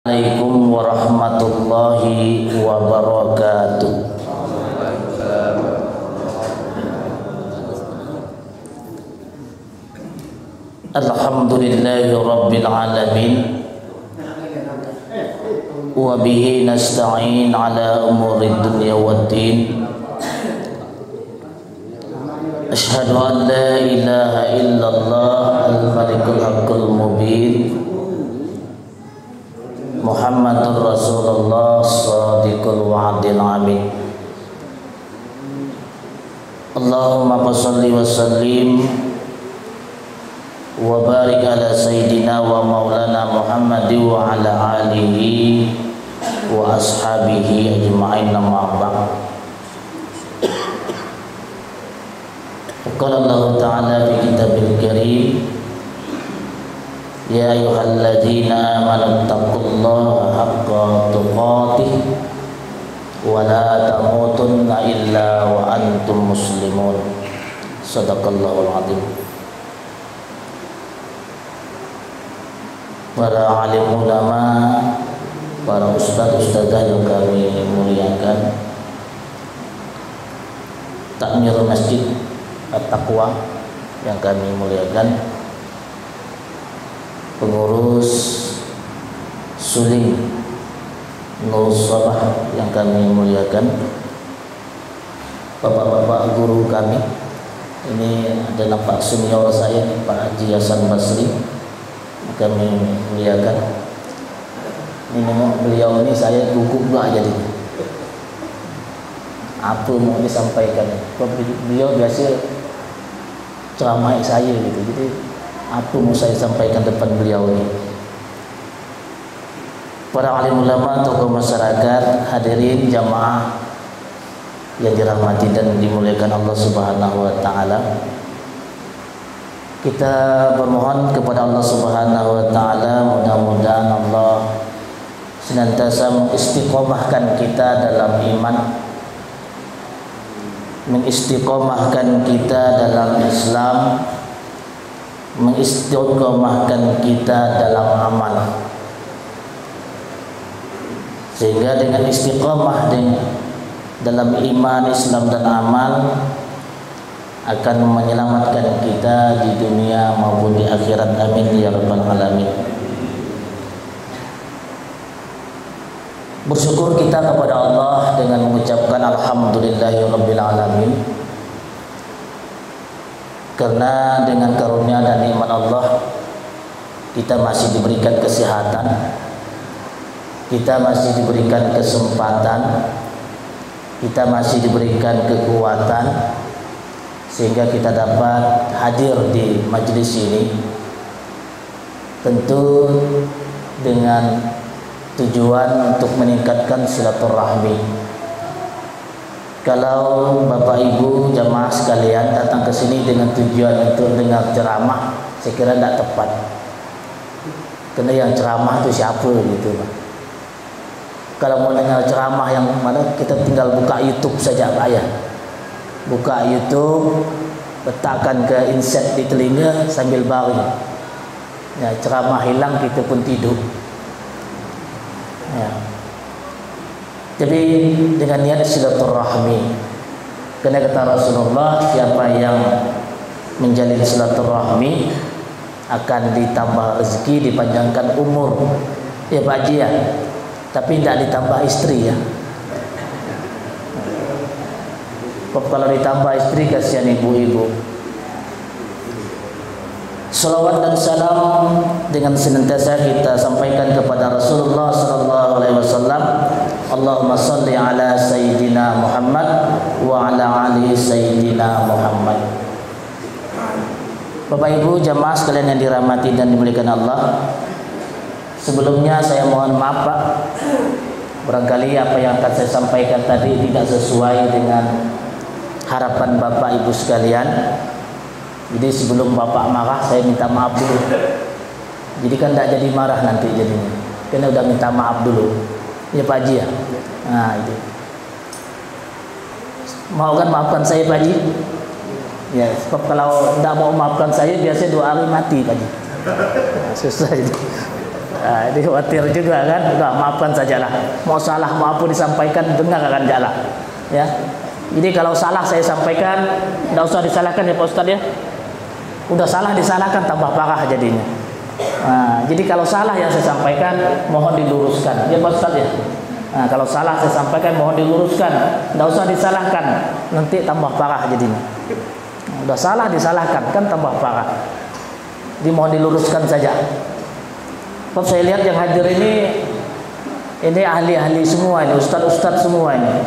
Assalamualaikum warahmatullahi wabarakatuh. Alhamdulillahi rabbil alamin. Wa bihi nasta'in ala umuri dunya waddin. Asyhadu an la ilaha illallah al-malikul haqqul mubin. Muhammadur Rasulullah Shadiqul wa'dil amin. Allahumma shalli wa sallim wa barik ala sayyidina wa maulana Muhammad wa ala alihi wa ashabihi ajma'in, amma ba'd. Qala Allah Ta'ala fi kitabil karim, ya ayyuhalladzina amanu taqullaha haqqa tuqatih wa la tamutunna illa wa antum muslimun. Shadaqallahul azim. Para alim ulama, para ustaz-ustazah yang kami muliakan, takmir masjid At-Taqwa yang kami muliakan, pengurus Suling Nur Sabah yang kami muliakan, bapak-bapak guru kami, ini adalah Pak senior saya, Pak Haji Hasan Basri, kami muliakan. Ini memang beliau ini saya gugup lah jadinya. Apa mau disampaikan? Beliau biasa ceramah saya gitu, jadi apa mau saya sampaikan depan beliau ini? Para alim ulama, tokoh masyarakat, hadirin jamaah yang dirahmati dan dimuliakan Allah Subhanahu wa taala. Kita bermohon kepada Allah Subhanahu wa taala, mudah-mudahan Allah senantiasa mengistiqomahkan kita dalam iman, mengistiqomahkan kita dalam Islam, mengistiqomahkan kita dalam amal, sehingga dengan istiqomah dalam iman, Islam dan amal akan menyelamatkan kita di dunia maupun di akhirat. Amin ya rabbal alamin. Bersyukur kita kepada Allah dengan mengucapkan alhamdulillahirabbil alamin, karena dengan karunia dan nikmat Allah kita masih diberikan kesehatan, kita masih diberikan kesempatan, kita masih diberikan kekuatan, sehingga kita dapat hadir di majelis ini, tentu dengan tujuan untuk meningkatkan silaturahmi. Kalau Bapak Ibu jamaah sekalian datang ke sini dengan tujuan untuk dengar ceramah, saya kira tidak tepat. Karena yang ceramah itu siapa gitu, Pak. Kalau mau dengar ceramah yang mana, kita tinggal buka YouTube saja, Pak ya. Buka YouTube, letakkan ke inset di telinga sambil baring. Ya, ceramah hilang, kita pun tidur. Ya. Jadi dengan niat silaturahmi, karena kata Rasulullah, siapa yang menjalin silaturahmi akan ditambah rezeki, dipanjangkan umur. Ya Pak Haji ya, tapi tidak ditambah istri ya. Kalau ditambah istri kasihan ibu-ibu. Salawat dan salam dengan senantiasa kita sampaikan kepada Rasulullah sallallahu alaihi wasallam. Allahumma shalli ala sayyidina Muhammad wa ala ali sayyidina Muhammad. Bapak Ibu jamaah sekalian yang dirahmati dan dimuliakan Allah, sebelumnya saya mohon maaf Pak, barangkali apa yang akan saya sampaikan tadi tidak sesuai dengan harapan Bapak Ibu sekalian. Jadi sebelum Bapak marah, saya minta maaf dulu. Jadi kan tidak jadi marah nanti jadinya, karena udah minta maaf dulu. Ya Pak Haji ya. Nah itu. Mau kan maafkan saya Pak Haji? Ya, sebab kalau tidak mau maafkan saya biasanya 2 hari mati Pak Haji. Nah, susah itu. Nah, ini khawatir juga kan. Udah maafkan sajalah. Mau salah mau apa disampaikan dengar akan jalan. Ya. Jadi kalau salah saya sampaikan, tidak usah disalahkan ya Pak Ustadz ya. Udah salah disalahkan tambah parah jadinya. Nah, jadi kalau salah yang saya sampaikan mohon diluruskan ya Pak Ustadz ya. Nah, kalau salah saya sampaikan mohon diluruskan, tidak usah disalahkan, nanti tambah parah jadinya. Udah salah disalahkan kan tambah parah. Jadi mohon diluruskan saja. Sebab saya lihat yang hadir ini ahli-ahli semua ini, ustadz-ustadz semua ini.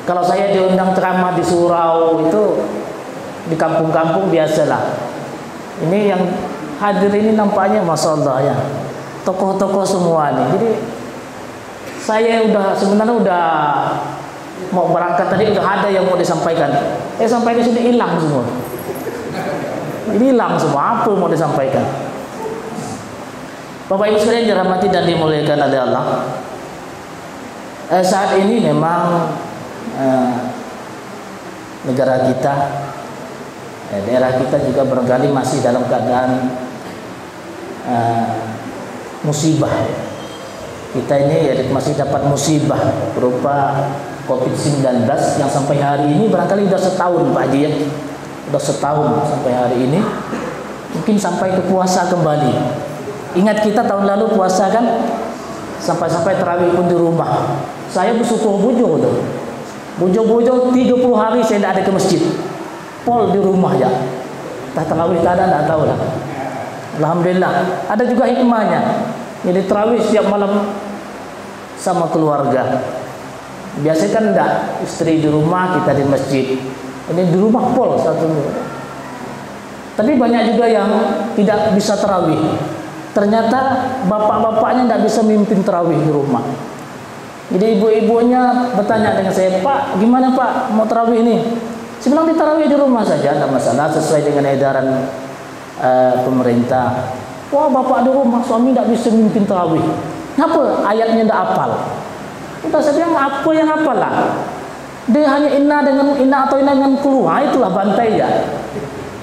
Kalau saya diundang ceramah di surau itu di kampung-kampung biasalah. Ini yang hadir ini nampaknya Masya Allah ya, tokoh-tokoh semua nih. Jadi saya sebenarnya udah mau berangkat tadi, udah ada yang mau disampaikan. Sampai ke sini hilang semua. Jadi hilang semua apa mau disampaikan. Bapak Ibu sekalian dirahmati dan dimuliakan oleh Allah. Saat ini memang negara kita, daerah kita juga barangkali masih dalam keadaan musibah. Kita ini masih dapat musibah berupa COVID-19 yang sampai hari ini barangkali sudah setahun Pak Haji ya. Sudah setahun sampai hari ini. Mungkin sampai ke puasa kembali. Ingat kita tahun lalu puasa kan sampai tarawih pun di rumah. Saya bersyukur bujo tuh. Bujo-bujo 30 hari saya tidak ada ke masjid. Pol di rumah ya. Tak tarawih tak ada, tak tahu lah. Alhamdulillah. Ada juga hikmahnya. Jadi tarawih setiap malam sama keluarga. Biasanya kan enggak, istri di rumah, kita di masjid. Ini di rumah pol satu. Tapi banyak juga yang tidak bisa tarawih. Ternyata bapak-bapaknya tidak bisa mimpin tarawih di rumah. Jadi ibu-ibunya bertanya dengan saya, Pak, gimana Pak mau tarawih ini? Saya bilang di tarawih di rumah saja, tidak masalah, sesuai dengan edaran pemerintah. Wah, bapak di rumah, suami tidak bisa mimpin tarawih. Kenapa? Ayatnya tidak hafal. Udah saya bilang apa yang hafal lah. Dia hanya inna atau inna dengan kulu. Itulah bantai ya.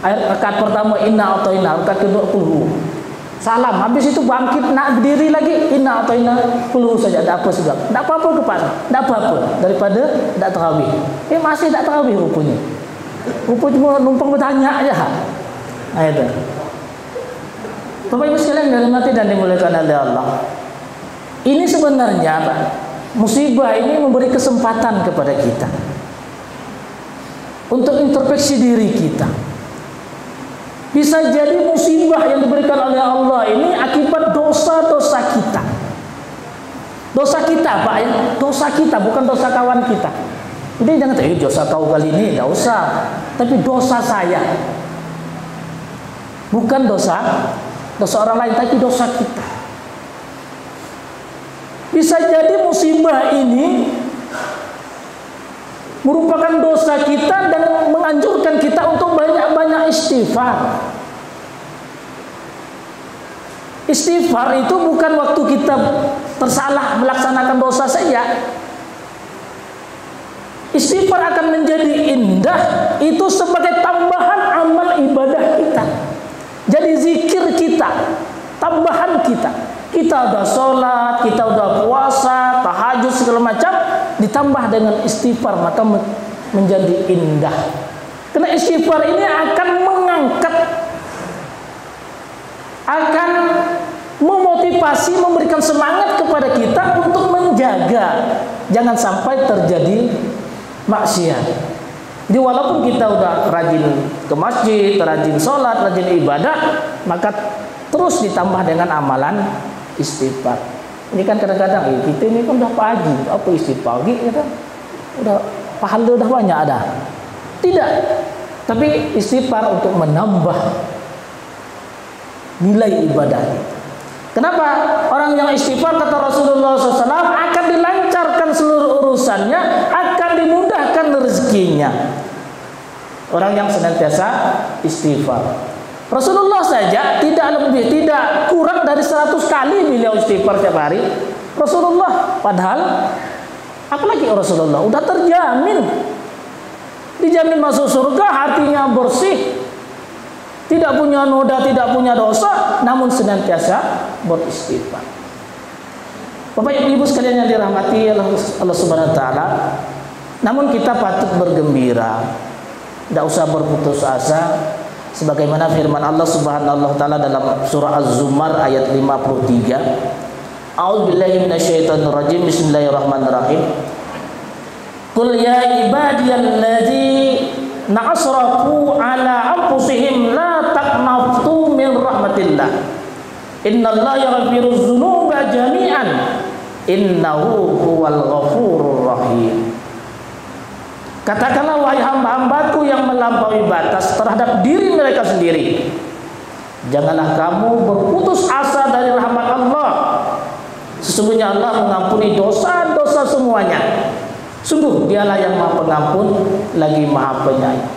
Ayat rakaat pertama inna atau inna, rakaat kedua kulu. Salam, habis itu bangkit nak berdiri lagi inna atau inna kulu saja. Tidak apa sudah. Tidak apa-apa kepada. Tidak apa-apa daripada tidak tarawih. Masih tidak tarawih rupanya. Rupanya cuma numpang bertanya aja. Nah itu. Bapak Ibu sekalian dirahmati dan dimuliakan oleh Allah. Ini sebenarnya Pak, musibah ini memberi kesempatan kepada kita untuk introspeksi diri kita. Bisa jadi musibah yang diberikan oleh Allah ini akibat dosa-dosa kita. Dosa kita Pak ya, dosa kita bukan dosa kawan kita. Jadi jangan dosa kau kali ini, tidak usah. Tapi dosa saya, bukan dosa orang lain, tapi dosa kita. Bisa jadi musibah ini merupakan dosa kita dan menganjurkan kita untuk banyak-banyak istighfar. Istighfar itu bukan waktu kita tersalah melaksanakan dosa saja. Istighfar akan menjadi indah itu sebagai tambahan amal ibadah kita. Jadi zikir kita, tambahan kita. Kita udah sholat, kita udah puasa, tahajud segala macam, ditambah dengan istighfar maka menjadi indah. Karena istighfar ini akan mengangkat, akan memotivasi, memberikan semangat kepada kita untuk menjaga jangan sampai terjadi maksiat. Jadi walaupun kita udah rajin ke masjid, rajin sholat, rajin ibadah, maka terus ditambah dengan amalan istighfar. Ini kan kadang-kadang kita ini kan udah pagi, apa istighfar gitu, udah pahala udah banyak ada. Tidak, tapi istighfar untuk menambah nilai ibadah. Kenapa? Orang yang istighfar kata Rasulullah SAW akan dilancarkan seluruh urusannya, akan dimudahkan rezekinya. Orang yang senantiasa istighfar. Rasulullah saja tidak kurang dari 100 kali beliau istighfar setiap hari. Rasulullah, padahal apalagi Rasulullah udah terjamin, dijamin masuk surga, hatinya bersih, tidak punya noda, tidak punya dosa, namun senantiasa beristighfar. Bapak Ibu sekalian yang dirahmati Allah Subhanahu wa taala, namun kita patut bergembira, tidak usah berputus asa, sebagaimana firman Allah Subhanahu wa taala dalam surah Az-Zumar ayat 53. A'udzubillahi minasyaitonir rajim. Bismillahirrahmanirrahim. Qul ya ibadiyalladzina asrafu ala anfusihim la taqnatu min rahmatillah. Innallaha yaghfirudz dzunuba jami'an. Innahu huwal ghafurur rahim. Katakanlah wahai hamba-hambaku yang melampaui batas terhadap diri mereka sendiri, janganlah kamu berputus asa dari rahmat Allah. Sesungguhnya Allah mengampuni dosa-dosa semuanya. Sungguh dialah yang maha pengampun lagi maha penyayang.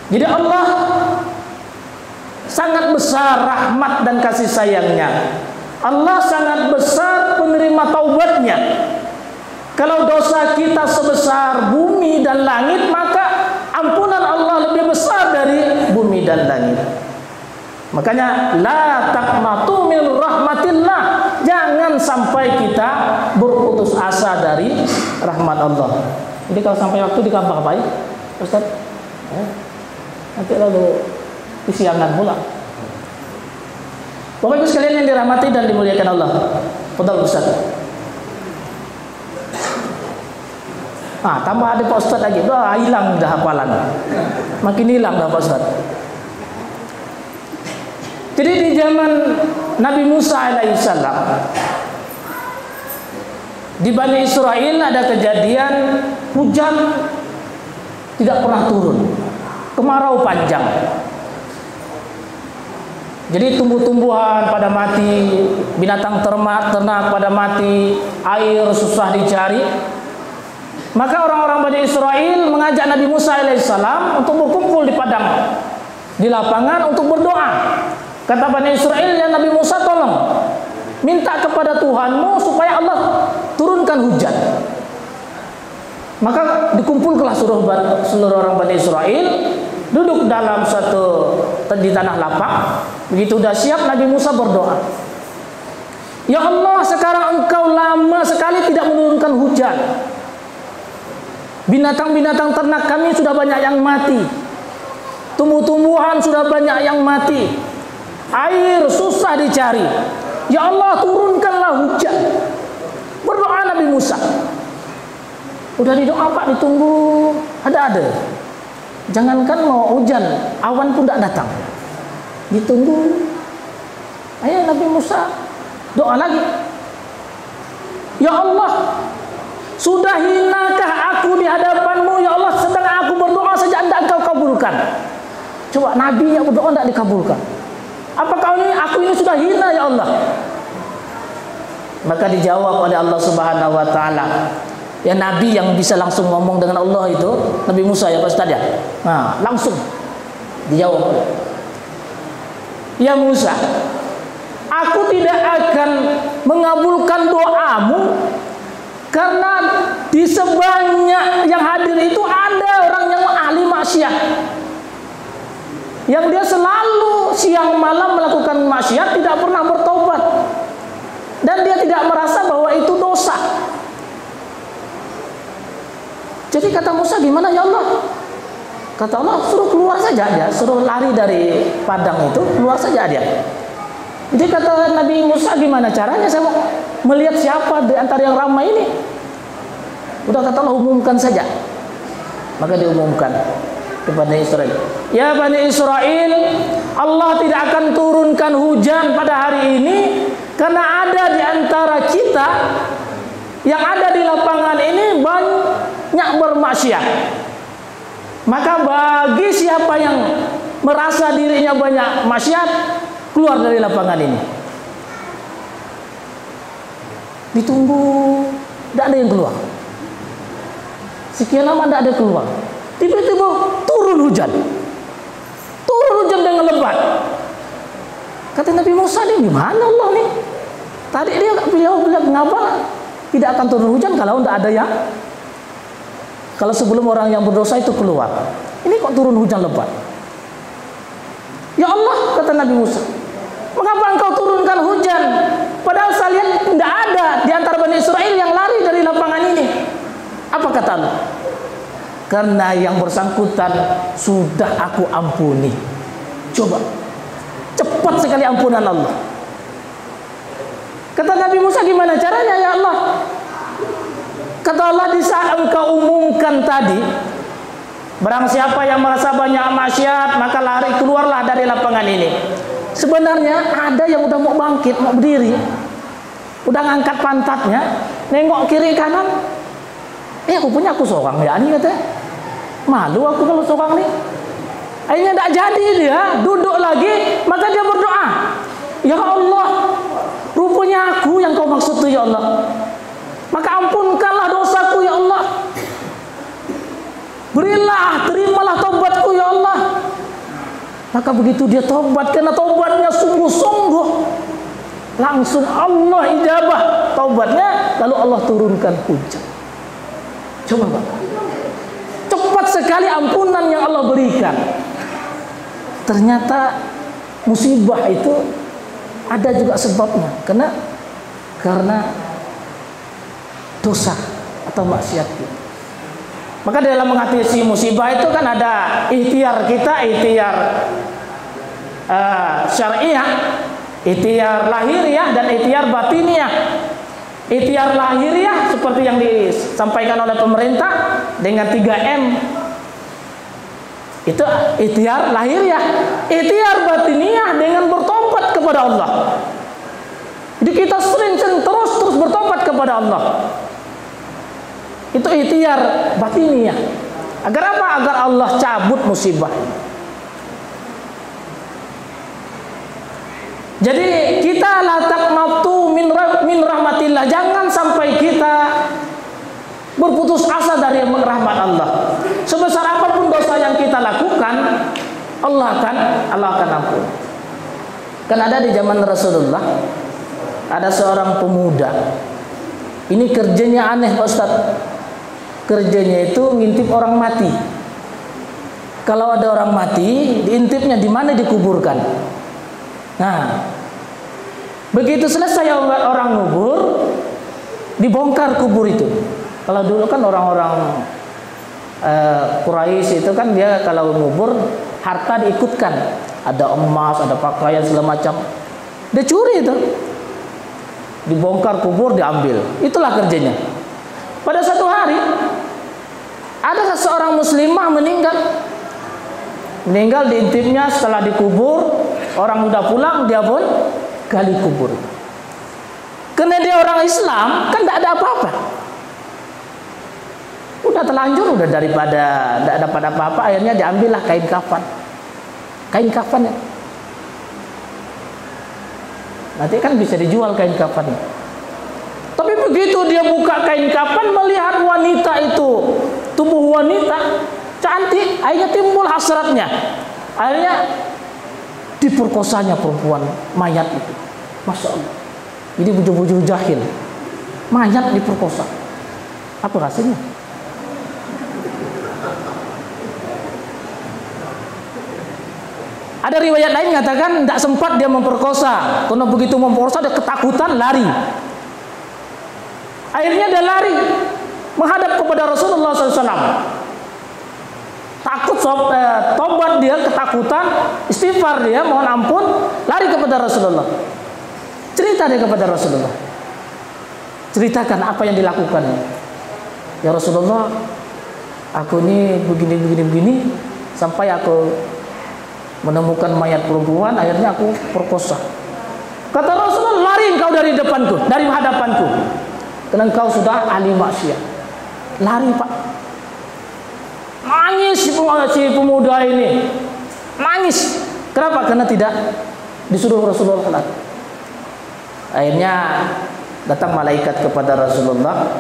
Jadi Allah sangat besar rahmat dan kasih sayangnya. Allah sangat besar penerima taubatnya. Kalau dosa kita sebesar bumi dan langit, maka ampunan Allah lebih besar dari bumi dan langit. Makanya la taqnatu min rahmatillah. Jangan sampai kita berputus asa dari rahmat Allah. Jadi kalau sampai waktu di kampung apa ya, Ustaz? Nanti lalu kesiangan pula. Bapak Ibu sekalian yang dirahmati dan dimuliakan Allah, fadhal Ustaz. Tambah ada Pak Ustaz lagi, hilang dah hafalan. Makin hilang dah Pak Ustaz. Jadi di zaman Nabi Musa alaihissalam, di Bani Israel ada kejadian hujan tidak pernah turun, kemarau panjang. Jadi tumbuh-tumbuhan pada mati, binatang ternak pada mati, air susah dicari. Maka orang-orang Bani Israel mengajak Nabi Musa alaihissalam untuk berkumpul di padang, di lapangan untuk berdoa. Kata Bani Israel, ya Nabi Musa, tolong minta kepada Tuhanmu supaya Allah turunkan hujan. Maka dikumpulkanlah seluruh orang Bani Israel, duduk dalam di tanah lapang. Begitu sudah siap, Nabi Musa berdoa, ya Allah, sekarang Engkau lama sekali tidak menurunkan hujan. Binatang-binatang ternak kami sudah banyak yang mati, tumbuh-tumbuhan sudah banyak yang mati, air susah dicari. Ya Allah, turunkanlah hujan. Berdoa Nabi Musa. Udah didoa Pak, ditunggu ada. Jangankan mau hujan, awan pun tidak datang. Ditunggu. Ayo Nabi Musa doa lagi. Ya Allah, sudah hinakah aku di hadapanmu ya Allah, sedang aku berdoa saja tidak Engkau kabulkan. Coba Nabi yang berdoa tidak dikabulkan. Apakah aku ini sudah hina ya Allah? Maka dijawab oleh Allah Subhanahu wa taala. Ya Nabi yang bisa langsung ngomong dengan Allah itu Nabi Musa ya Pak Ustaz ya. Langsung dijawab oleh, ya Musa, aku tidak akan mengabulkan doamu karena di sebanyak yang hadir itu ada orang yang ahli maksiat, yang dia selalu siang malam melakukan maksiat, tidak pernah bertobat, dan dia tidak merasa bahwa itu dosa. Jadi kata Musa, gimana ya Allah? Kata Allah, suruh keluar saja dia, suruh lari dari padang itu, keluar saja dia. Jadi kata Nabi Musa, gimana caranya saya mau melihat siapa di antara yang ramai ini? Udah kata Allah, umumkan saja. Maka diumumkan kepada Israel, ya Bani Israel, Allah tidak akan turunkan hujan pada hari ini karena ada di antara kita yang ada di lapangan ini banyak bermaksiat. Maka bagi siapa yang merasa dirinya banyak maksiat, keluar dari lapangan ini. Ditunggu, tidak ada yang keluar. Sekian lama tidak ada keluar. Tiba-tiba turun hujan. Turun hujan dengan lebat. Kata Nabi Musa, ini gimana Allah nih? Tadi beliau bilang, kenapa tidak akan turun hujan kalau tidak ada yang, kalau sebelum orang yang berdosa itu keluar. Ini kok turun hujan lebat? Ya Allah, kata Nabi Musa, mengapa engkau turunkan hujan? Padahal saya lihat tidak ada di antara Bani Israel yang lari dari lapangan ini. Apa kata Allah? Karena yang bersangkutan sudah aku ampuni. Coba, cepat sekali ampunan Allah. Kata Nabi Musa, gimana caranya ya Allah? Kata Allah, di saat engkau umumkan tadi, barang siapa yang merasa banyak maksiat, maka lari, keluarlah dari lapangan ini. Sebenarnya ada yang udah mau bangkit, mau berdiri, udah ngangkat pantatnya, nengok kiri kanan. Aku seorang ya ini, katanya. Malu aku kalau seorang nih. Akhirnya tidak jadi dia, duduk lagi, maka dia berdoa, ya Allah, rupanya aku yang kau maksud tuh ya Allah. Maka ampunkanlah dosaku ya Allah. Berilah, terimalah taubatku ya Allah. Maka begitu dia taubat, karena taubatnya sungguh-sungguh, langsung Allah ijabah taubatnya, lalu Allah turunkan hujan. Coba Pak, cepat sekali ampunan yang Allah berikan. Ternyata musibah itu ada juga sebabnya, karena dosa atau maksiat kita. Maka dalam mengatasi musibah itu kan ada ikhtiar kita, ikhtiar syariah, ikhtiar lahiriah, dan ikhtiar batiniah. Ikhtiar lahiriah seperti yang disampaikan oleh pemerintah dengan 3M. Itu ikhtiar lahiriah. Ikhtiar batiniah dengan bertobat kepada Allah. Jadi kita sering terus bertobat kepada Allah. Itu ikhtiar batiniah. Agar apa? Agar Allah cabut musibah. Jadi kita la taqnatu min rahmatillah. Jangan sampai kita berputus asa dari rahmat Allah. Sebesar apapun dosa yang kita lakukan, Allah akan ampun. Kan ada di zaman Rasulullah, ada seorang pemuda. Ini kerjanya aneh Pak Ustaz. Kerjanya itu ngintip orang mati. Kalau ada orang mati, diintipnya di mana dikuburkan. Nah, begitu selesai orang ngubur, dibongkar kubur itu. Kalau dulu kan orang-orang Quraisy itu kan dia kalau ngubur harta diikutkan, ada emas, ada pakaian segala macam. Dia curi itu, dibongkar kubur, diambil. Itulah kerjanya. Pada satu hari ada seorang muslimah meninggal diintipnya. Setelah dikubur, orang udah pulang, dia pun gali kubur. Karena dia orang Islam, kan tidak ada apa-apa. Udah terlanjur, udah daripada tidak dapat apa-apa, akhirnya diambillah kain kafan. Kain kafan ya. Nanti kan bisa dijual kain kafan. Tapi begitu dia buka kain kafan, melihat wanita itu, tubuh wanita cantik, akhirnya timbul hasratnya. Akhirnya diperkosanya perempuan mayat itu. Masya Allah. Ini bujur-bujur jahil, mayat diperkosa. Apa rasanya? Ada riwayat lain mengatakan tidak sempat dia memperkosa, karena begitu memperkosa dia ketakutan, lari. Akhirnya dia lari menghadap kepada Rasulullah SAW. Takut, tobat dia, ketakutan, istighfar dia, mohon ampun, lari kepada Rasulullah. Cerita dia kepada Rasulullah. Ceritakan apa yang dilakukan. Ya Rasulullah, aku ini begini, sampai aku menemukan mayat perempuan, akhirnya aku perkosa. Kata Rasulullah, lari engkau dari depanku, dari hadapanku, karena engkau sudah ahli maksiat. Lari Pak. Nangis si pemuda ini, nangis. Kenapa? Karena tidak disuruh Rasulullah lari. Akhirnya datang malaikat kepada Rasulullah.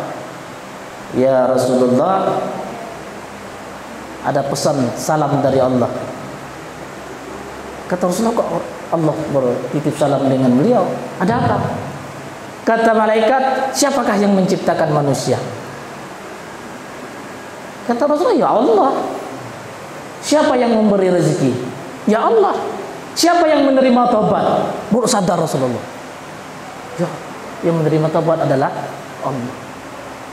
Ya Rasulullah, ada pesan salam dari Allah. Kata Rasulullah, kok Allah bertitip salam dengan beliau? Ada apa? Kata malaikat, siapakah yang menciptakan manusia? Kata Rasulullah, ya Allah. Siapa yang memberi rezeki? Ya Allah. Siapa yang menerima taubat? Baru sadar Rasulullah. Ya, yang menerima taubat adalah Allah.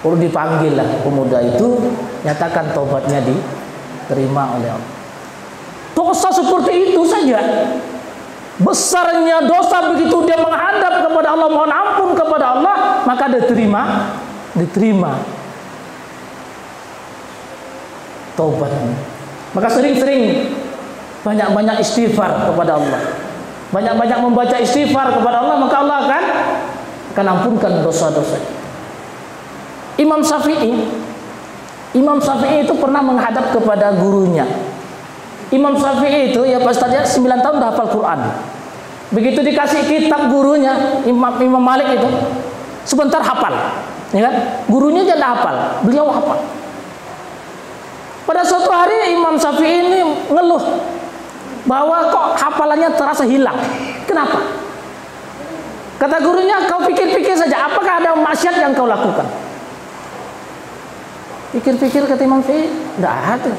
Baru dipanggil lah pemuda itu, nyatakan taubatnya diterima oleh Allah. Dosa seperti itu saja, besarnya dosa begitu dia menghadap kepada Allah, mohon ampun kepada Allah, maka diterima taubatnya. Maka sering-sering banyak-banyak istighfar kepada Allah, banyak-banyak membaca istighfar kepada Allah, maka Allah akan ampunkan dosa-dosa. Imam Syafi'i itu pernah menghadap kepada gurunya. Imam Syafi'i itu ya pas tadi 9 tahun dah hafal Quran. Begitu dikasih kitab gurunya Imam Malik itu sebentar hafal, ya kan? Gurunya dia tidak hafal, beliau hafal. Pada suatu hari Imam Syafi'i ini ngeluh bahwa kok hafalannya terasa hilang. Kenapa? Kata gurunya, kau pikir-pikir saja, apakah ada maksiat yang kau lakukan? Pikir-pikir kata Imam Syafi'i, tidak ada.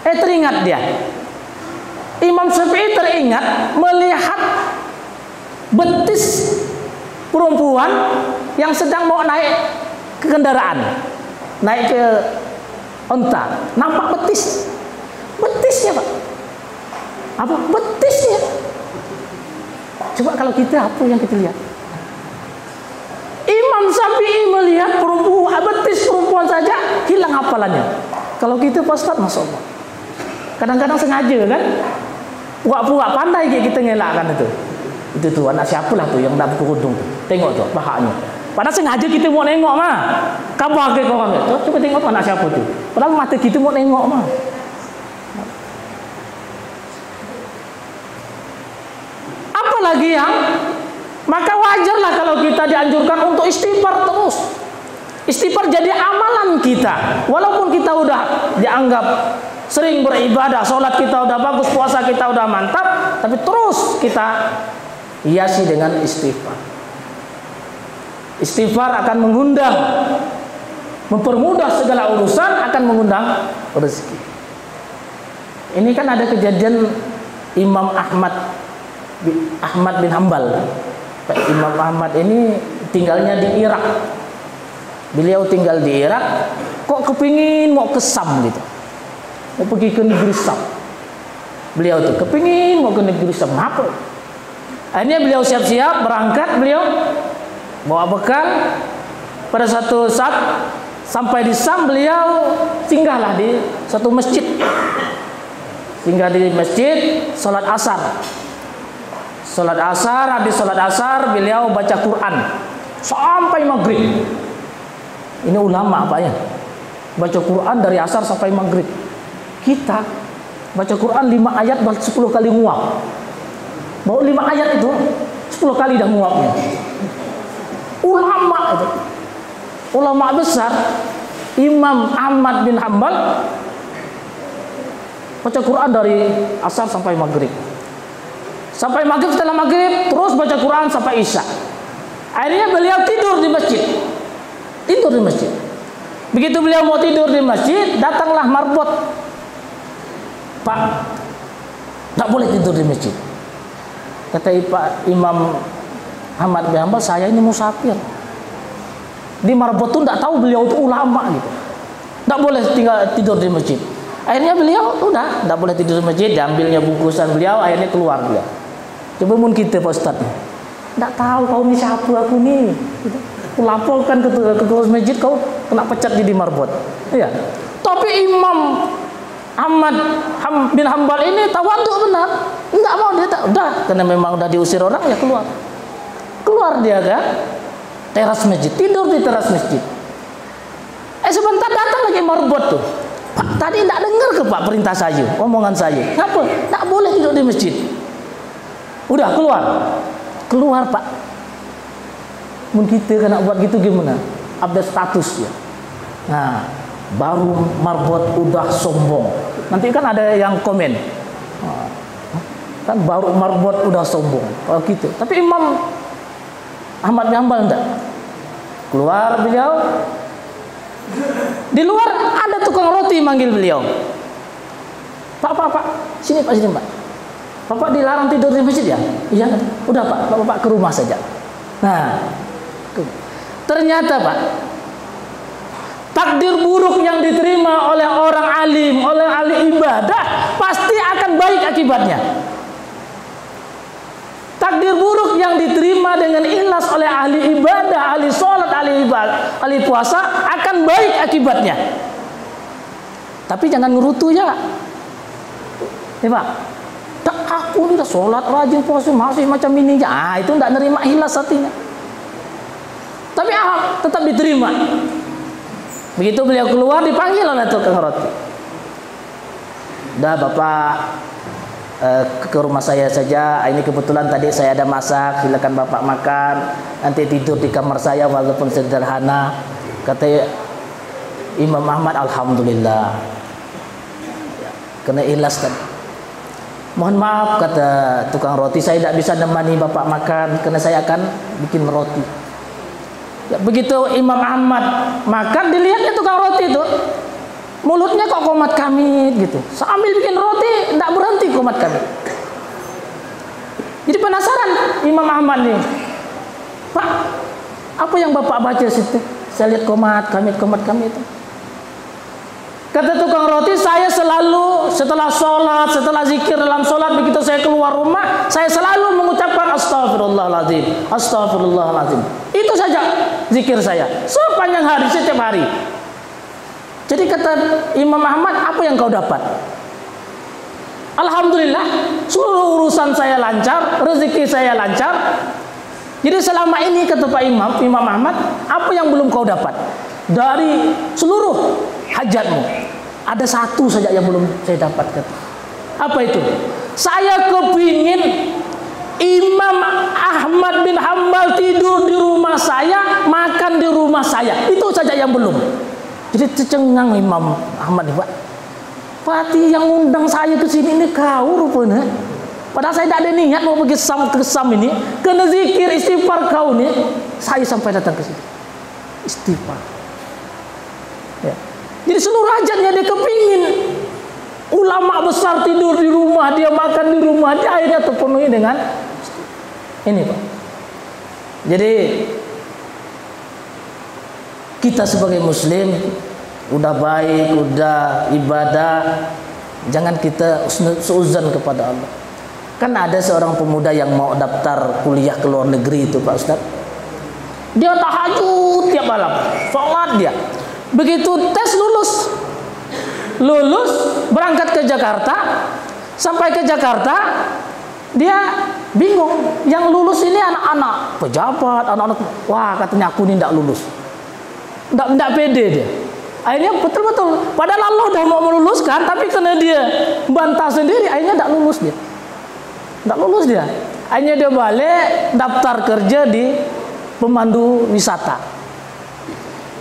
Teringat dia. Imam Syafi'i teringat melihat betis perempuan yang sedang mau naik ke kendaraan, naik ke onta, nampak betisnya Pak. Apa? Betisnya. Coba kalau kita apa yang kita lihat? Imam Syafi'i melihat betis perempuan saja hilang hafalannya. Kalau kita Pak Ustaz, Masya Allah, kadang-kadang sengaja kan, pura-pura pandai kayak kita ngelakkan itu tuh anak siapa lah tuh yang nak kerudung tuh. Tengok tuh pahanya. Padahal sengaja kita mau nengok mah. Kabar ke orang itu, coba tengok tuh anak siapa tuh. Padahal mata kita mau nengok mah. Apalagi yang maka wajarlah kalau kita dianjurkan untuk istighfar terus. Istighfar jadi amalan kita. Walaupun kita udah dianggap sering beribadah, sholat kita udah bagus, puasa kita udah mantap, tapi terus kita hiasi dengan istighfar. Istighfar akan mengundang, mempermudah segala urusan, akan mengundang rezeki. Ini kan ada kejadian Imam Ahmad bin Hambal. Imam Ahmad ini tinggalnya di Irak. Beliau tinggal di Irak, kok kepingin mau ke Sam gitu, mau pergi ke negeri Sam. Beliau tuh kepingin mau ke negeri Sam. Apa? Akhirnya beliau siap-siap berangkat, beliau bawa bekal. Pada satu saat sampai di Sam, beliau singgahlah di satu masjid. Singgah di masjid, sholat asar. Sholat asar, habis sholat asar beliau baca Quran sampai maghrib. Ini ulama apa ya? Baca Quran dari asar sampai maghrib. Kita baca Quran 5 ayat 10 kali nguap. Baru 5 ayat itu 10 kali dah nguapnya. Ulama itu, ulama besar Imam Ahmad bin Hambal baca Quran dari asar sampai maghrib. Sampai maghrib, setelah maghrib terus baca Quran sampai isya. Akhirnya beliau tidur di masjid. Tidur di masjid. Begitu beliau mau tidur di masjid, datanglah marbot. Pak, tak boleh tidur di masjid. Kata Pak Imam Ahmad bin Hambal, saya ini musafir. Di marbot tuh tidak tahu beliau itu ulama gitu. Tak boleh tidur di masjid. Akhirnya beliau udah tidak boleh tidur di masjid, diambilnya bungkusan beliau, akhirnya keluar beliau. Coba mun kita Pak Ustaz, tidak tahu kau ni siapa aku ni. Aku laporkan ke pengurus masjid, kau kena pecat di marbot. Iya. Tapi Imam Ahmad bin Hambal ini tawaduk benar, enggak mau dia tak, udah karena memang udah diusir orang ya keluar. Keluar dia kan teras masjid, tidur di teras masjid. Sebentar datang lagi marbot tuh. Pak, tadi tidak dengar ke Pak perintah saya, omongan saya. Kenapa? Tak boleh tidur di masjid. Udah keluar Pak. Mungkin kita kena buat gitu gimana? Update status ya. Nah, baru marbot udah sombong. Nanti kan ada yang komen. Kan baru marbot udah sombong. Kalau gitu. Tapi Imam Ahmad bin Hambal enggak. Keluar beliau. Di luar ada tukang roti manggil beliau. Pak, sini Pak, sini Pak. Bapak dilarang tidur di masjid ya? Iya. Udah Pak, Bapak ke rumah saja. Nah, ternyata Pak, takdir buruk yang diterima oleh orang alim, oleh ahli ibadah, pasti akan baik akibatnya. Takdir buruk yang diterima dengan ikhlas oleh ahli ibadah, ahli sholat, ahli puasa, akan baik akibatnya. Tapi jangan ngerutu ya. Ya Pak, aku ini udah sholat, rajin puasa, masih macam ini ya. Itu tidak nerima ikhlas hatinya. Tapi tetap diterima. Begitu beliau keluar, dipanggil oleh tukang roti. Udah Bapak ke rumah saya saja. Ini kebetulan tadi saya ada masak, silakan Bapak makan. Nanti tidur di kamar saya walaupun sederhana. Kata Imam Ahmad, alhamdulillah. Kena ikhlas kan. Mohon maaf, kata tukang roti, saya tidak bisa nemani Bapak makan karena saya akan bikin roti. Ya, begitu Imam Ahmad makan, dilihatnya tukang roti itu mulutnya kok komat kamit gitu. Sambil bikin roti tidak berhenti komat kamit. Jadi penasaran Imam Ahmad nih, Pak, apa yang Bapak baca situ? Saya lihat komat kamit itu. Kata tukang roti, saya selalu setelah sholat, setelah zikir dalam sholat, begitu saya keluar rumah, saya selalu mengucapkan astagfirullahaladzim, astagfirullahaladzim. Itu saja zikir saya sepanjang hari, setiap hari. Jadi kata Imam Ahmad, apa yang kau dapat? Alhamdulillah, seluruh urusan saya lancar, rezeki saya lancar. Jadi selama ini kata Pak Imam Ahmad, apa yang belum kau dapat? Dari seluruh hajatmu, ada satu saja yang belum saya dapat. Apa itu? Saya kepingin Imam Ahmad bin Hanbal tidur di rumah saya, makan di rumah saya. Itu saja yang belum. Jadi tercengang Imam Ahmad, Pak. Pati yang undang saya ke sini ini kau rupanya. Padahal saya tidak ada niat mau pergi ke Sam ini, kena zikir istighfar kau nih. Saya sampai datang ke sini. Istighfar. Ya. Jadi seluruh hajatnya dia kepingin ulama besar tidur di rumah, dia makan di rumah, dia akhirnya terpenuhi dengan ini Pak. Jadi kita sebagai muslim udah baik, udah ibadah, jangan kita seuzon kepada Allah. Kan ada seorang pemuda yang mau daftar kuliah ke luar negeri itu Pak Ustaz. Dia tahajud tiap malam, sholat dia. Begitu tes lulus berangkat ke Jakarta, sampai ke Jakarta dia bingung. Yang lulus ini anak-anak pejabat, anak-anak, wah katanya aku ini tidak lulus, tidak pede dia. Akhirnya betul-betul, padahal Allah udah mau meluluskan, tapi karena dia bantah sendiri, akhirnya tidak lulus dia. Akhirnya dia balik daftar kerja di pemandu wisata.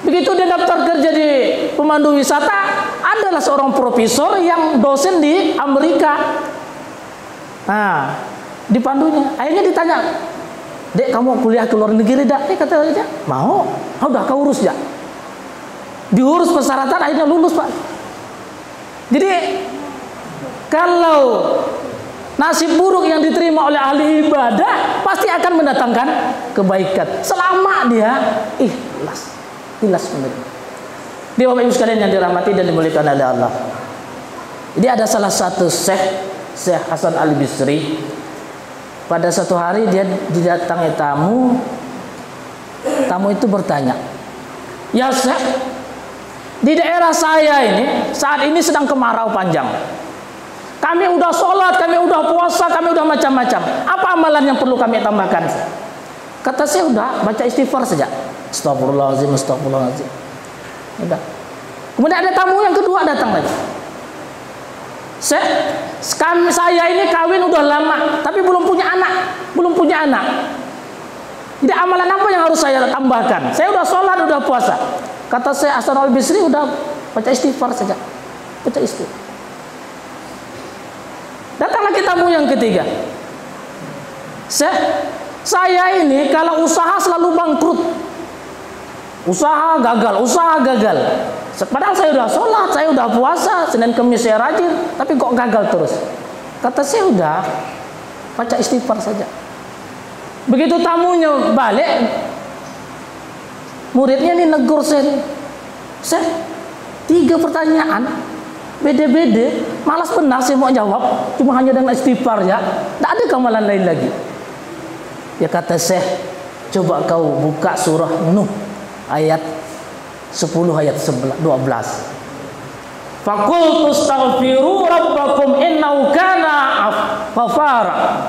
Begitu dia daftar kerja di pemandu wisata, adalah seorang profesor yang dosen di Amerika. Nah, dipandunya. Akhirnya ditanya, Dek, kamu kuliah ke luar negeri dak? Kata dia, mau. Udah kau urus ya. Diurus persyaratan, akhirnya lulus Pak. Jadi kalau nasib buruk yang diterima oleh ahli ibadah pasti akan mendatangkan kebaikan selama dia ikhlas menerima. Dia Bapak Ibu sekalian yang dirahmati dan dimuliakan oleh Allah. Jadi ada salah satu Syekh Hasan Al-Bisri. Pada satu hari dia didatangi tamu itu bertanya, "Ya Syekh, di daerah saya ini saat ini sedang kemarau panjang. Kami udah sholat, kami udah puasa, kami udah macam-macam. Apa amalan yang perlu kami tambahkan?" Kata saya, udah baca istighfar saja. Astagfirullahaladzim, astagfirullahaladzim. Udah. Kemudian ada tamu yang kedua datang lagi. Saya ini kawin udah lama, tapi belum punya anak. Jadi amalan apa yang harus saya tambahkan? Saya udah sholat, udah puasa. Kata saya, Hasan Al-Bisri, udah baca istighfar saja. Baca istighfar. Datang lagi tamu yang ketiga. Saya ini kalau usaha selalu bangkrut. Usaha gagal. Padahal saya udah sholat, saya udah puasa, Senin Kemis saya rajin, tapi kok gagal terus. Kata saya, udah baca istighfar saja. Begitu tamunya balik, muridnya ini negur saya, 3 pertanyaan beda-beda, malas benar saya mau jawab, cuma hanya dengan istighfar ya, tidak ada kamalan lain lagi. Ya kata Syekh, coba kau buka surah Nuh ayat 10 ayat 12. Faqultu astaghfiru rabbakum innahu kana ghafara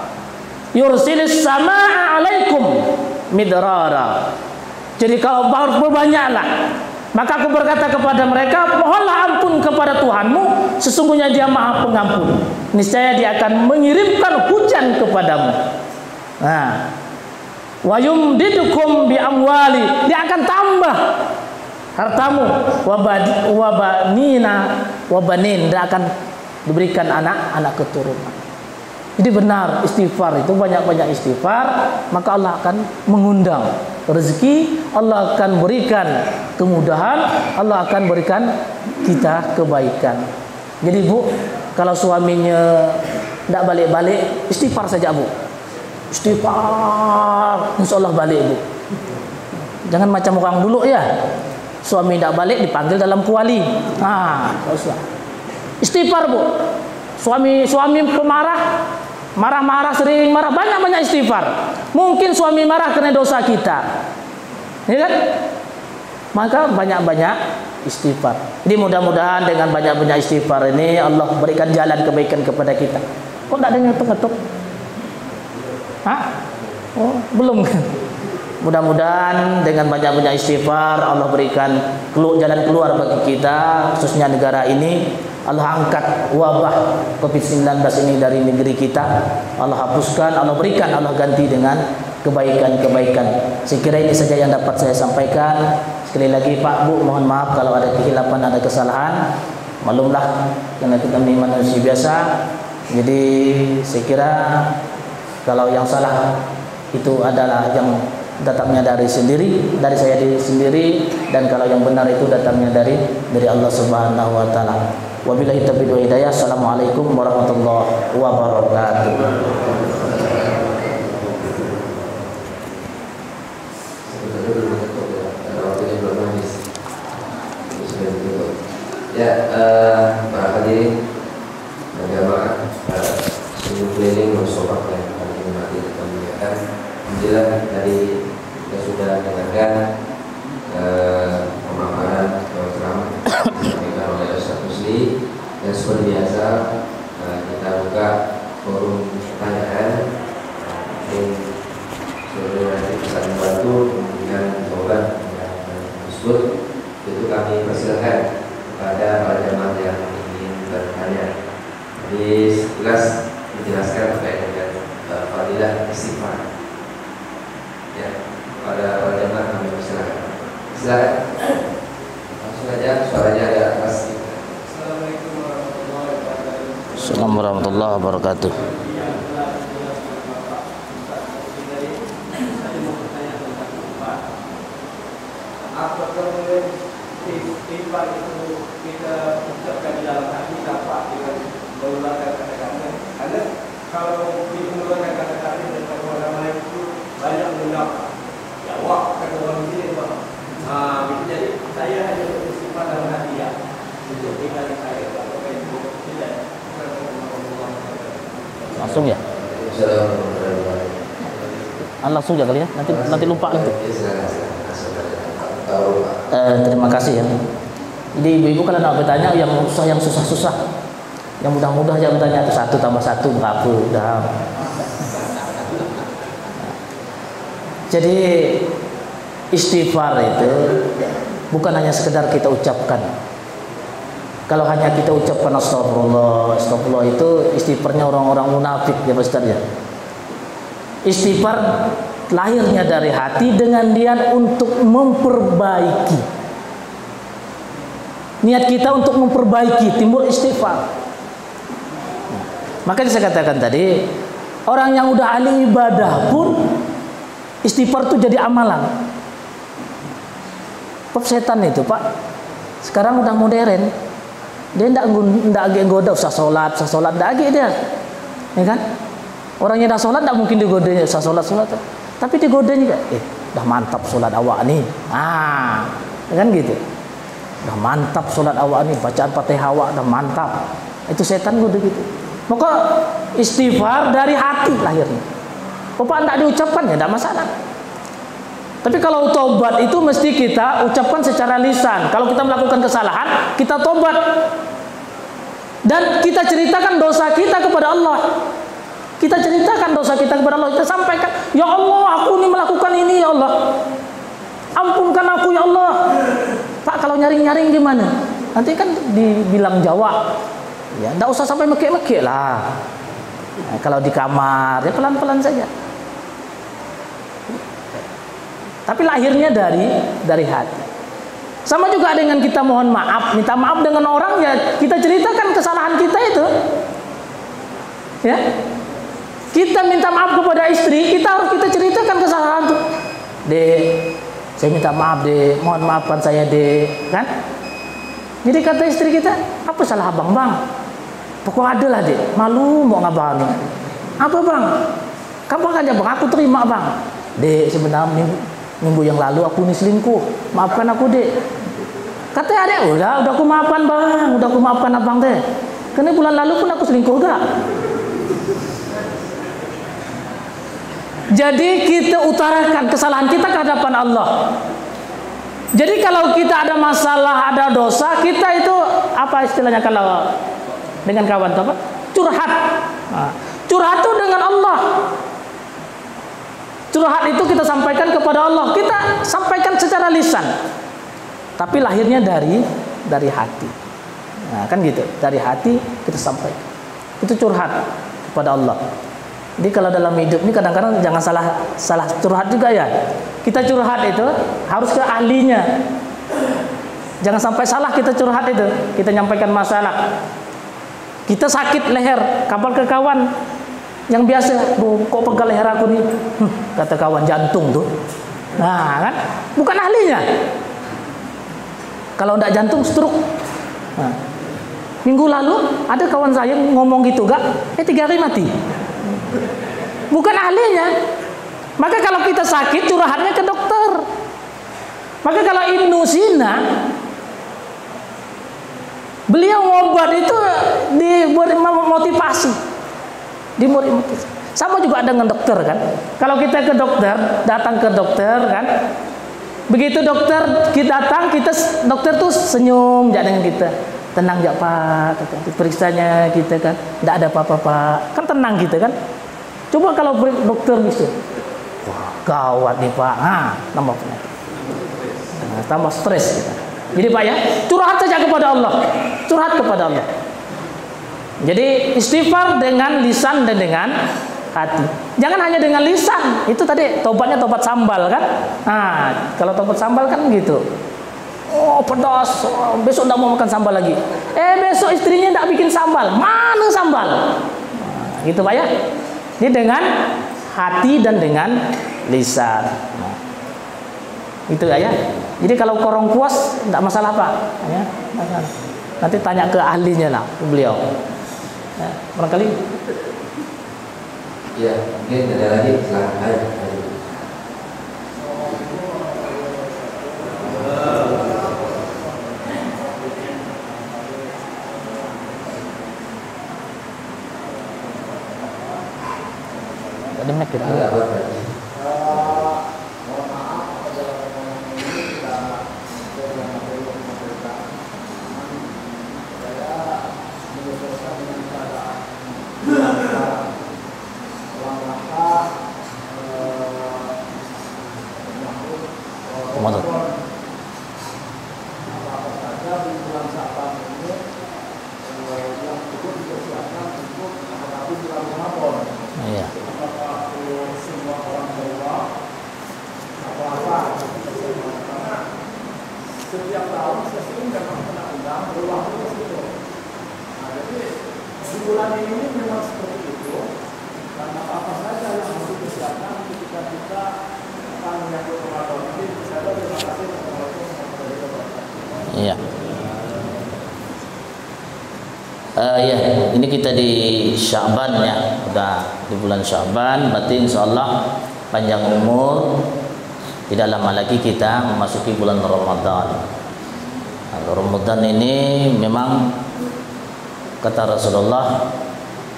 yursilis samaa 'alaikum midrara. Jadi kalau berbanyaklah, maka aku berkata kepada mereka, mohonlah ampun kepada Tuhanmu, sesungguhnya Dia Maha Pengampun. Niscaya Dia akan mengirimkan hujan kepadamu. Nah, wa yumdidukum bi amwali, Dia akan tambah hartamu, wabanin, Dia akan diberikan anak-anak keturunan. Jadi benar, istighfar itu banyak-banyak istighfar, maka Allah akan mengundang rezeki, Allah akan berikan kemudahan, Allah akan berikan kita kebaikan. Jadi Bu, kalau suaminya tidak balik-balik, istighfar saja Bu. Istighfar, insya Allah balik Bu. Jangan macam orang dulu ya, suami tidak balik dipanggil dalam kuali. Istighfar Bu. Suami pemarah, marah-marah, sering marah, banyak-banyak istighfar. Mungkin suami marah karena dosa kita, ya kan? Maka banyak-banyak istighfar. Jadi mudah-mudahan dengan banyak-banyak istighfar ini Allah berikan jalan kebaikan kepada kita. Kok tidak ada yang ngetuk-ngetuk? Oh, belum. Mudah-mudahan dengan banyak-banyak istighfar Allah berikan jalan keluar bagi kita, khususnya negara ini. Allah angkat wabah COVID-19 ini dari negeri kita. Allah hapuskan, Allah berikan, Allah ganti dengan kebaikan-kebaikan. Sekira ini saja yang dapat saya sampaikan. Sekali lagi Pak, Bu, mohon maaf kalau ada kehilapan, ada kesalahan. Maklumlah, karena kita ini manusia biasa. Jadi saya kira kalau yang salah itu adalah yang datangnya dari saya sendiri, dan kalau yang benar itu datangnya dari Allah Subhanahu wa taala. Wabillahi taufiq wal hidayah. Assalamualaikum warahmatullahi wabarakatuh. Ya, para hadirin dan jamaah seluruh keliling musola yang kami hormati dan kami muliakan. Alhamdulillah tadi kita sudah dengarkan pemaparan ceramah disampaikan oleh Ustaz Musli, dan seperti biasa kita buka forum pertanyaan. Mungkin seluruh nanti bisa membantu memberikan jawaban yang tersebut. Itu kami persilakan kepada para jamaah yang ingin bertanya. Jadi jelas menjelaskan terkait dengan fadilah istighfar. Ya, pada para jamaah kami persilakan. Silakan. Langsung aja, suaranya ada atas. Assalamualaikum warahmatullahi wabarakatuh. Apakah istighfar itu kita ucapkan di dalam hati tanpa kita mengeluarkan kata-kata? Karena kalau kita mengeluarkan kata-kata dan kata orang lain itu banyak menggunakan jawab kata orang sini, jadi saya hanya beristighfar dalam hati ya untuk pribadi saya. Apakah itu tidak? Langsung ya? Langsung ya kali ya, nanti lupa itu. Terima kasih ya. Jadi ibu-ibu kalau nak bertanya yang susah-susah, yang mudah-mudah jangan bertanya itu 1 tambah 1 berapa dah. Jadi istighfar itu bukan hanya sekedar kita ucapkan. Kalau hanya kita ucapkan astagfirullah, astagfirullah, itu istighfarnya orang-orang munafik ya Pak Ustaz ya. Istighfar lahirnya dari hati dengan niat untuk memperbaiki. Niat kita untuk memperbaiki, timbul istighfar. Makanya saya katakan tadi, orang yang udah ahli ibadah pun istighfar itu jadi amalan. Pop setan itu Pak, sekarang udah modern. Dia ndak goda usah sholat, ndak lagi dia, ya kan? Orangnya dah sholat tak mungkin digodanya usah sholat. Tapi digodanya dah mantap sholat awak nih. Kan gitu. Dah mantap sholat awak nih, bacaan Fatihah awak dah mantap. Itu setan goda gitu. Maka istighfar dari hati lahirnya. Bapak tak diucapkan ya tidak masalah. Tapi kalau tobat itu mesti kita ucapkan secara lisan. Kalau kita melakukan kesalahan, kita tobat. Dan kita ceritakan dosa kita kepada Allah. Kita ceritakan dosa kita kepada Allah. Kita sampaikan, ya Allah, aku ini melakukan ini, ya Allah. Ampunkan aku, ya Allah. Pak, kalau nyaring-nyaring gimana? Nanti kan dibilang Jawa. Ya, tidak usah sampai mekek-mekek lah. Nah, kalau di kamar, ya pelan-pelan saja. Tapi lahirnya dari hati. Sama juga dengan kita mohon maaf, minta maaf dengan orang, ya kita ceritakan kesalahan kita itu. Ya. Kita minta maaf kepada istri, kita harus kita ceritakan kesalahan itu. Dek, saya minta maaf dek, mohon maafkan saya dek, kan? Jadi kata istri kita, apa salah abang bang? Pokoknya ada lah dek, malu mau ngabang nih. Apa bang? Kapan aja bang, aku terima bang. Dek, sebenarnya minggu yang lalu aku nih selingkuh, maafkan aku dek. Kata adek, udah aku maafkan bang, udah aku maafkan abang deh. Karena bulan lalu pun aku selingkuh gak. Jadi kita utarakan kesalahan kita ke hadapan Allah. Jadi kalau kita ada masalah, ada dosa, kita itu apa istilahnya kalau dengan kawan apa? Curhat. Curhat itu dengan Allah. Curhat itu kita sampaikan kepada Allah. Kita sampaikan secara lisan. Tapi lahirnya dari hati. Nah, kan gitu. Dari hati kita sampaikan. Itu curhat kepada Allah. Jadi kalau dalam hidup ini kadang-kadang jangan salah curhat juga ya. Kita curhat itu harus ke ahlinya. Jangan sampai salah kita curhat itu. Kita nyampaikan masalah. Kita sakit leher, kapal ke kawan yang biasa, kok pegal leher aku nih. Kata kawan jantung tuh. Nah, kan? Bukan ahlinya. Kalau enggak jantung stroke. Nah. Minggu lalu ada kawan saya ngomong gitu gak? 3 hari mati. Bukan ahlinya. Maka kalau kita sakit curhatnya ke dokter. Maka kalau Ibnu Sina beliau ngobat itu dimotivasi. Sama juga dengan dokter kan. Kalau kita ke dokter, datang ke dokter kan. Begitu dokter kita datang, dokter tuh senyum aja dengan kita. Tenang ya Pak, periksanya kita kan, tidak ada apa-apa Pak. Kan tenang kita kan. Coba kalau dokter gitu, wah gawat nih Pak, tambah penyakit, tambah stres kita. Jadi Pak ya, curhat saja kepada Allah, curhat kepada Allah. Jadi istighfar dengan lisan dan dengan hati. Jangan hanya dengan lisan. Itu tadi tobatnya tobat sambal kan. Nah, kalau tobat sambal kan gitu. Oh pedas, besok tidak mau makan sambal lagi. Besok istrinya tidak bikin sambal. Mana sambal? Nah, gitu Pak ya. Ini dengan hati dan dengan lisan. Nah, itu ya. Jadi kalau korong puas tidak masalah Pak. Ya, nanti tanya ke ahlinya lah, ke beliau. Ya, barangkali. Ya, mungkin ada lagi silakan. Ada mic gitu. Iya. Setiap tahun sesungguhnya memang kena undang berulang terus itu. Nah, jadi di bulan ini memang seperti itu. Dan apa saja yang harus disiapkan ketika kita akan menyambut Ramadan ini. Saya terima kasih Assalamualaikum warahmatullahi wabarakatuh. Iya. Ya, ini kita di Sya'ban ya. Sudah di bulan Sya'ban, berarti insya Allah panjang umur. Tidak lama lagi kita memasuki bulan Ramadan. Nah, Ramadan ini memang kata Rasulullah,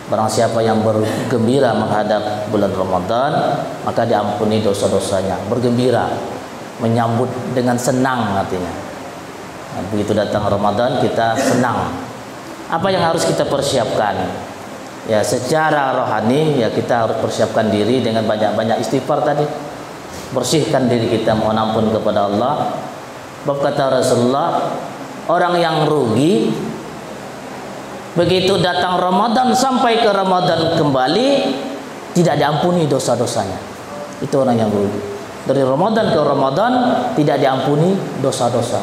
barang siapa yang bergembira menghadap bulan Ramadan, maka diampuni dosa-dosanya. Bergembira, menyambut dengan senang artinya. Nah, begitu datang Ramadan kita senang. Apa yang harus kita persiapkan? Ya, secara rohani ya kita harus persiapkan diri dengan banyak-banyak istighfar tadi. Bersihkan diri kita, mohon ampun kepada Allah. Bab kata Rasulullah, orang yang rugi begitu datang Ramadan sampai ke Ramadan kembali tidak diampuni dosa-dosanya. Itu orang yang rugi. Dari Ramadan ke Ramadan tidak diampuni dosa-dosa.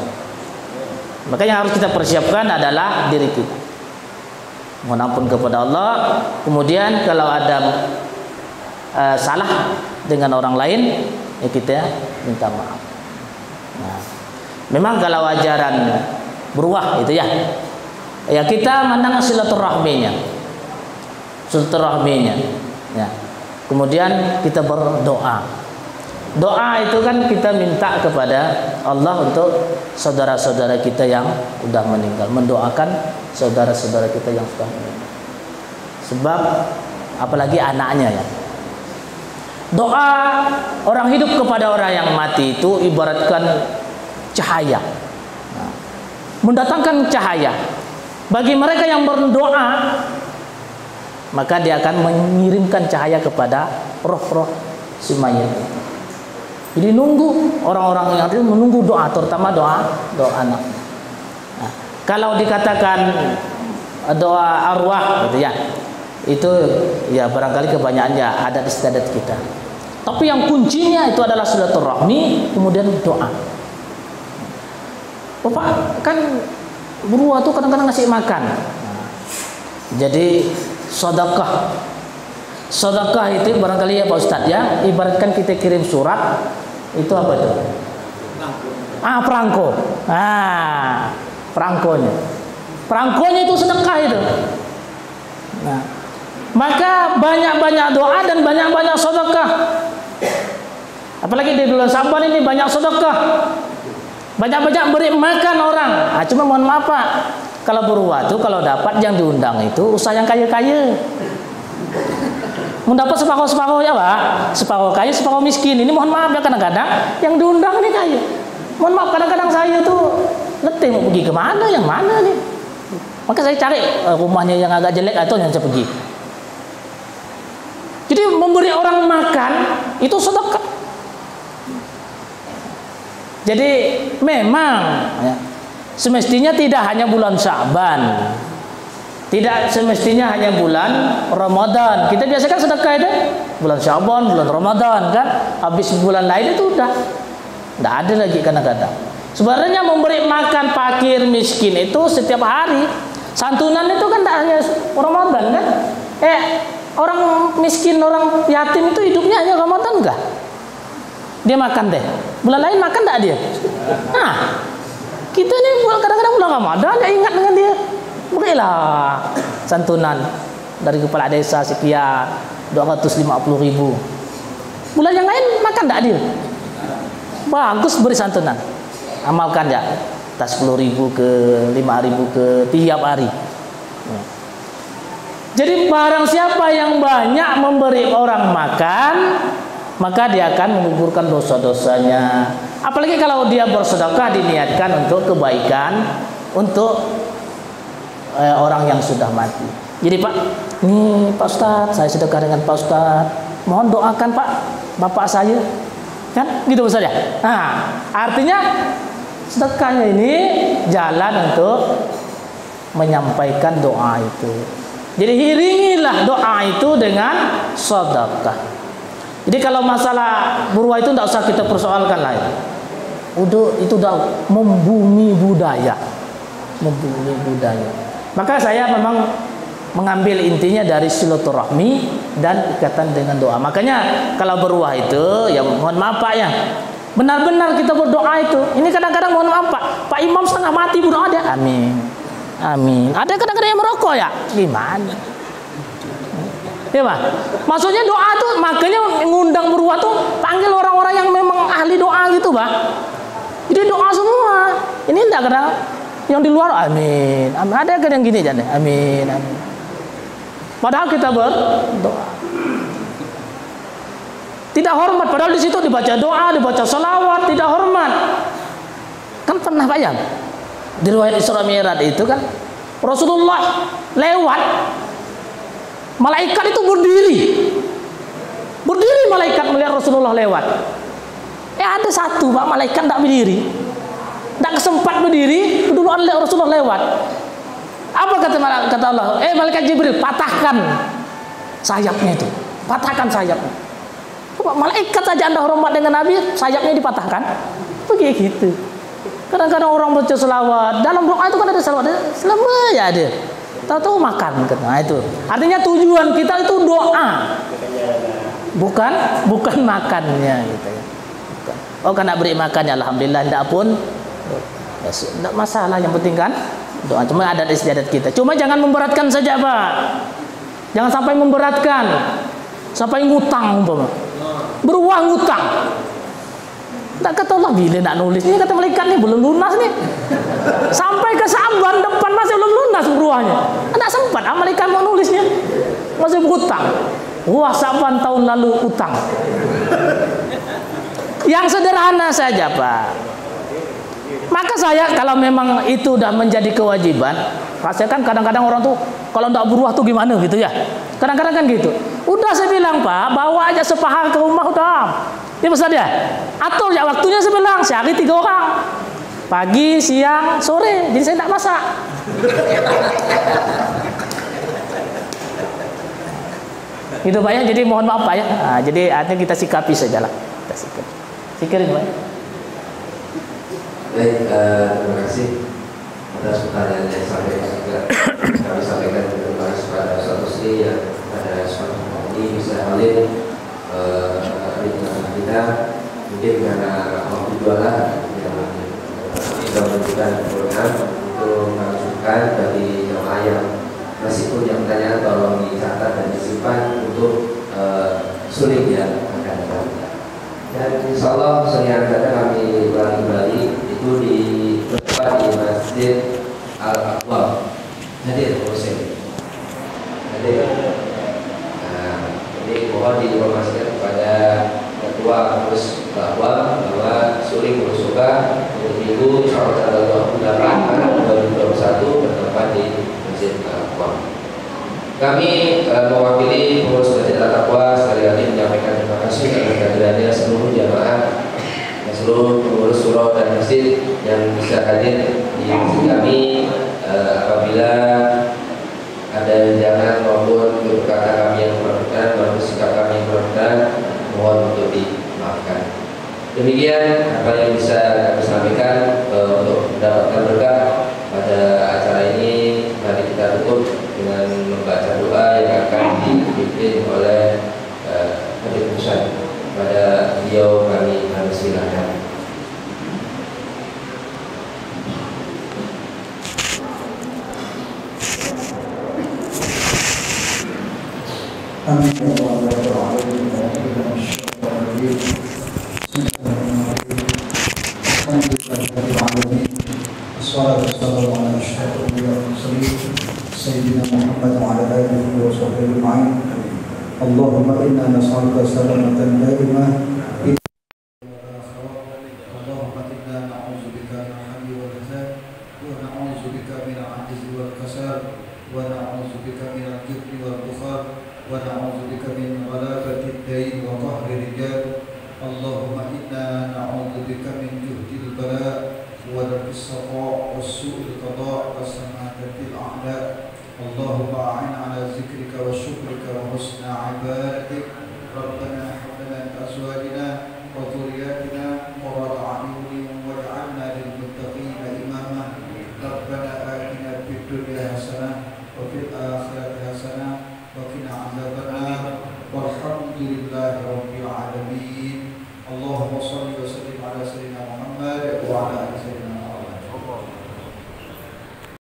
Maka yang harus kita persiapkan adalah diri kita. Mohon ampun kepada Allah. Kemudian kalau ada salah dengan orang lain, ya kita minta maaf. Nah, memang kalau ajaran berubah itu ya, ya kita mandang silaturahminya, ya. Kemudian kita berdoa. Doa itu kan kita minta kepada Allah untuk saudara-saudara kita yang sudah meninggal, mendoakan saudara-saudara kita yang sudah meninggal. Sebab apalagi anaknya ya. Doa orang hidup kepada orang yang mati itu ibaratkan cahaya. Nah, mendatangkan cahaya. Bagi mereka yang berdoa, maka dia akan mengirimkan cahaya kepada roh-roh si mayat. Jadi nunggu orang-orang yang itu menunggu doa, terutama doa anak. Nah, kalau dikatakan doa arwah gitu ya, itu ya barangkali kebanyakannya adat istiadat kita. Tapi yang kuncinya itu adalah silaturahmi, kemudian doa. Bapak kan beruah tuh kadang-kadang ngasih makan. Nah, jadi sedekah. Sedekah itu barangkali ya Pak Ustadz ya, ibaratkan kita kirim surat, itu apa itu? Perangko. Perangkonya. Perangkonya itu sedekah itu. Nah, maka banyak-banyak doa dan banyak-banyak sedekah. Apalagi di bulan Sya'ban ini banyak sedekah. Banyak-banyak beri makan orang. Cuma mohon maaf Pak, kalau berubah tuh kalau dapat yang diundang itu usaha yang kaya-kaya. Mendapat separuh-separuh ya Pak, separuh kaya, separuh miskin. Ini mohon maaf ya, kadang-kadang yang diundang ini kaya. Mohon maaf, kadang-kadang saya tuh letih mau pergi kemana, yang mana nih. Maka saya cari rumahnya yang agak jelek atau yang saya pergi. Jadi memberi orang makan itu sedekah. Jadi memang ya, semestinya tidak hanya bulan Sya'ban. Tidak semestinya hanya bulan Ramadan. Kita biasakan sedekah itu bulan Sya'ban, bulan Ramadan kan. Habis bulan lain itu udah tidak ada lagi kadang-kadang. Sebenarnya memberi makan fakir miskin itu setiap hari. Santunan itu kan tidak hanya Ramadan kan. Orang miskin, orang yatim itu hidupnya hanya Ramadan enggak? Dia makan deh. Bulan lain makan enggak dia? Nah, kita ini kadang-kadang bulan Ramadan ya ingat dengan dia. Berilah santunan dari kepala desa sekian 250.000. Bulan yang lain makan tak dia? Bagus beri santunan. Amalkan ya. Tas 10.000 ke 5.000 ke tiap hari. Jadi barang siapa yang banyak memberi orang makan, maka dia akan menggugurkan dosa-dosanya. Apalagi kalau dia bersedekah diniatkan untuk kebaikan, untuk orang yang sudah mati. Jadi Pak, ini Pak Ustadz, saya sedekah dengan Pak Ustadz. Mohon doakan Pak, bapak saya. Kan gitu Ustadz ya. Nah, artinya sedekahnya ini jalan untuk menyampaikan doa itu. Jadi iringilah doa itu dengan sedekah. Jadi kalau masalah berubah itu tidak usah kita persoalkan lah ya. Itu udah membumi budaya. Membumi budaya. Maka saya memang mengambil intinya dari silaturahmi dan ikatan dengan doa. Makanya kalau berubah itu ya mohon maaf Pak ya, benar-benar kita berdoa itu. Ini kadang-kadang mohon maaf Pak Imam setengah mati berdoa dia amin, amin. Ada kadang-kadang yang merokok ya, gimana? Ya Pak. Maksudnya doa tuh makanya ngundang beruah tuh panggil orang-orang yang memang ahli doa gitu Pak. Jadi doa semua. Ini enggak kadang yang di luar amin. Amin. Ada kan yang gini aja deh. Amin, amin. Padahal kita berdoa. Tidak hormat padahal di situ dibaca doa, dibaca salawat, tidak hormat. Kan pernah Pak ya? Di riwayat Isra Mi'raj itu kan Rasulullah lewat, malaikat itu berdiri. Berdiri malaikat melihat Rasulullah lewat. Ada satu Pak malaikat tidak berdiri. Tidak kesempat berdiri, keduluan lihat Rasulullah lewat. Apa kata Allah? Malaikat Jibril, patahkan sayapnya itu. Patahkan sayapnya. Coba malaikat saja Anda hormat dengan Nabi, sayapnya dipatahkan. Begitu. Kadang-kadang orang baca selawat, dalam doa itu kan ada selawat, selama ya ada. Tahu-tahu makan, nah itu. Artinya tujuan kita itu doa, bukan makannya gitu ya. Bukan. Oh kan nak beri makan ya alhamdulillah, tidak pun, tidak masalah. Yang penting kan doa. Cuma adat istiadat kita. Cuma jangan memberatkan saja Pak. Jangan sampai memberatkan, sampai ngutang umpama. Beruang ngutang. Tak kata Allah bila nak nulis ini, kata malaikat ni belum lunas nih. Sampai ke Saban depan masih belum lunas beruahnya. Tak sempat malaikat mau nulisnya. Masih berhutang. Wah, Saban tahun lalu utang. Yang sederhana saja, Pak. Maka saya kalau memang itu udah menjadi kewajiban, saya kan kadang-kadang orang tuh kalau tidak beruah tuh gimana gitu ya. Kadang-kadang kan gitu. Udah saya bilang Pak, bawa aja sepaha ke rumah udah. Ini pesan dia. Atur ya waktunya saya bilang sehari 3 orang. Pagi, siang, sore. Jadi saya tidak masak. Gitu Pak ya. Jadi mohon maaf Pak ya. Nah, jadi artinya kita sikapi sajalah. Kita sikapi. Sikarin Pak ya. Baik, terima kasih atas pertanyaan yang disampaikan juga. Kami sampaikan terima kasih kepada Ustaz Rusli yang pada suatu ini bisa hadir di tengah kita. Mungkin karena waktu jualan yang sudah menunjukkan program untuk masukan bagi jemaah yang masih punya pertanyaan tolong dicatat dan disimpan untuk sulit ya akan datang. Dan insya Allah yang datang kami ulangi kembali itu di tempat di Masjid Al-Aqwa. Hadir Hussein. Hadir. Nah, ini mohon diinformasikan kepada Ketua Pengurus Al-Aqwa bahwa suri Musuka untuk minggu insya Allah tanggal 28 2021 bertempat di Masjid Al-Aqwa. Kami mewakili pengurus Masjid Al-Aqwa sekali lagi menyampaikan terima kasih atas kehadirannya seluruh jamaah, seluruh pengurus surau dan masjid yang bisa hadir di masjid kami. Apabila ada jangan maupun berkata kami yang berkenan maupun sikap kami yang berkenan, mohon untuk dimaafkan. Demikian apa yang bisa kami sampaikan untuk mendapatkan berkah pada acara ini. Mari kita tutup dengan membaca doa yang akan dipimpin oleh Habib Husain. Pada beliau kami silakan. Amin. Sayyidina Muhammad wa ala alihi wa sahbihi ajma'in. Allahumma inna nas'aluka salamatan daimah. Allahumma inna na'udzubika min al-hammi wal hazan wa na'udzubika min al-'ajzi wal kasal wa na'udzubika min al-jubni wal bukhar wa na'udzubika min ghalabati ad-dayn wa qahri rijal. Allahumma inna na'udzubika min juhdil bala wa darkis saqa' wa su'il qada' wa samatatil a'la. Allahumma a'in ala zikrika wa syukrika wa husna ibadatik. Rabbana